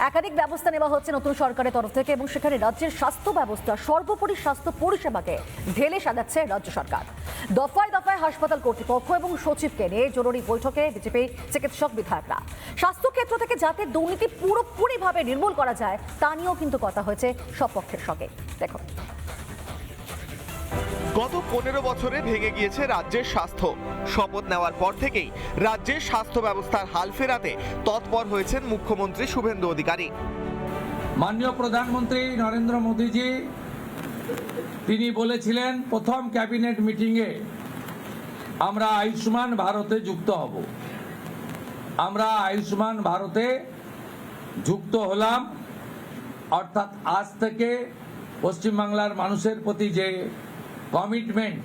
একাধিক ব্যবস্থা নেওয়া হচ্ছে নতুন সরকারের তরফ থেকে এবং সেখানে রাজ্যের স্বাস্থ্য ব্যবস্থা সর্বোপরি স্বাস্থ্য পরিষেবাকে ঢেলে সাজাচ্ছে রাজ্য সরকার। দফায় দফায় হাসপাতাল কর্তৃপক্ষ এবং সচিবকে নিয়ে জরুরি বৈঠকে বিজেপি চিকিৎসক বিধায়করা স্বাস্থ্য ক্ষেত্র থেকে যাতে দুর্নীতি পুরোপুরিভাবে নির্মূল করা যায় তা নিয়েও কিন্তু কথা হয়েছে সব পক্ষের সঙ্গে। দেখুন, গত 15 বছরে ভেঙে গিয়েছে রাজ্যের স্বাস্থ্য। শপথ নেওয়ার পর থেকেই রাজ্যের স্বাস্থ্য ব্যবস্থার হাল ফেরাতে তৎপর হয়েছেন মুখ্যমন্ত্রী শুভেন্দু অধিকারী। মাননীয় প্রধানমন্ত্রী নরেন্দ্র মোদীজি তিনি বলেছিলেন প্রথম ক্যাবিনেট মিটিংয়ে আমরা আয়ুষ্মান ভারতে যুক্ত হব। আমরা আয়ুষ্মান ভারতে যুক্ত হলাম, অর্থাৎ আজ থেকে পশ্চিমবাংলার মানুষের প্রতি যে কমিটমেন্ট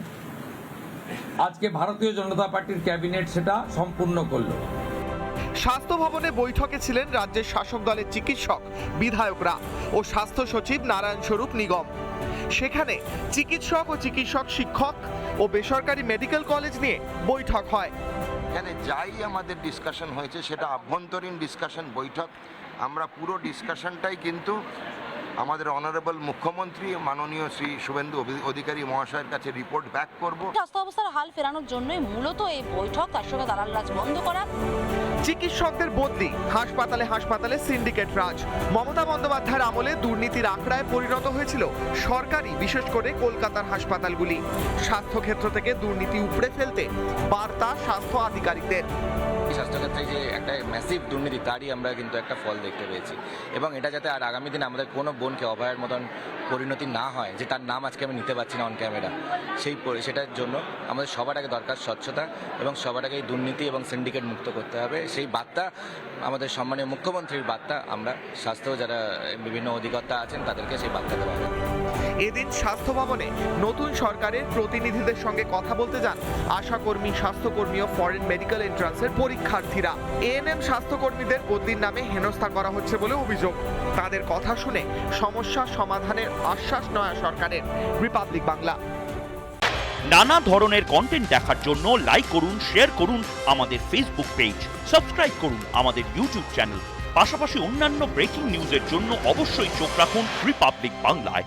আজকে ভারতীয় জনতা পার্টির ক্যাবিনেট সেটা সম্পূর্ণ করল। স্বাস্থ্য ভবনে বৈঠকে ছিলেন রাজ্যের শাসক দলের চিকিৎসক বিধায়করা ও স্বাস্থ্য সচিব নারায়ণ স্বরূপ নিগম। সেখানে চিকিৎসক ও চিকিৎসক শিক্ষক ও বেসরকারি মেডিকেল কলেজ নিয়ে বৈঠক হয়। এখানে যাই আমাদের ডিসকাশন হয়েছে সেটা আভ্যন্তরীণ ডিসকাশন বৈঠক। আমরা পুরো ডিসকাশনটাই কিন্তু আমাদের অনারেবল মুখ্যমন্ত্রী মাননীয় শ্রী শুভেন্দু অধিকারী মহাশয়ের কাছে রিপোর্ট ব্যাক করব। স্বাস্থ্য অবস্থার হাল ফেরানোর জন্যই মূলত এই বৈঠক, তার সঙ্গে দালাল রাজ বন্ধ করা। চিকিৎসকদের বদলি, হাসপাতালে হাসপাতালে সিন্ডিকেট রাজ। মমতা বন্দ্যোপাধ্যায়ের আমলে দুর্নীতির আখড়ায় পরিণত হয়েছিল সরকারি, বিশেষ করে কলকাতার হাসপাতালগুলি। স্বাস্থ্য ক্ষেত্র থেকে দুর্নীতি উপড়ে ফেলতে বার্তা স্বাস্থ্য আধিকারিকদের। স্বাস্থ্যক্ষেত্রে যে একটা ম্যাসিভ দুর্নীতি, তারই আমরা কিন্তু একটা ফল দেখতে পেয়েছি এবং এটা যাতে আর আগামী দিনে আমাদের কোনো বোনকে অভয়ের মতন পরিণতি না হয়, যে তার নাম আজকে আমি নিতে পারছি না অন ক্যামেরা, সেটার জন্য আমাদের সবার আগে দরকার স্বচ্ছতা এবং সবার আগে এই দুর্নীতি এবং সিন্ডিকেট মুক্ত করতে হবে। সেই বার্তা আমাদের সম্মানীয় মুখ্যমন্ত্রীর বার্তা, আমরা স্বাস্থ্য যারা বিভিন্ন অধিকর্তা আছেন তাদেরকে সেই বার্তা দেওয়া হবে। এদিন স্বাস্থ্য ভবনে নতুন সরকারের প্রতিনিধিদের সঙ্গে কথা বলতে যান আশাকর্মী, স্বাস্থ্যকর্মী ও ফরেন মেডিকেল এন্ট্রান্সের পরীক্ষার্থীরা। এএনএম স্বাস্থ্যকর্মীদের বদলির নামে হেনস্থা করা হচ্ছে বলে অভিযোগ। তাদের কথা শুনে সমস্যা সমাধানের আশ্বাস নয়া সরকারের। রিপাবলিক বাংলা। নানা ধরনের কন্টেন্ট দেখার জন্য লাইক করুন, শেয়ার করুন আমাদের ফেসবুক পেজ, সাবস্ক্রাইব করুন আমাদের ইউটিউব চ্যানেল। পাশাপাশি অন্যান্য ব্রেকিং নিউজের জন্য অবশ্যই চোখ রাখুন রিপাবলিক বাংলায়।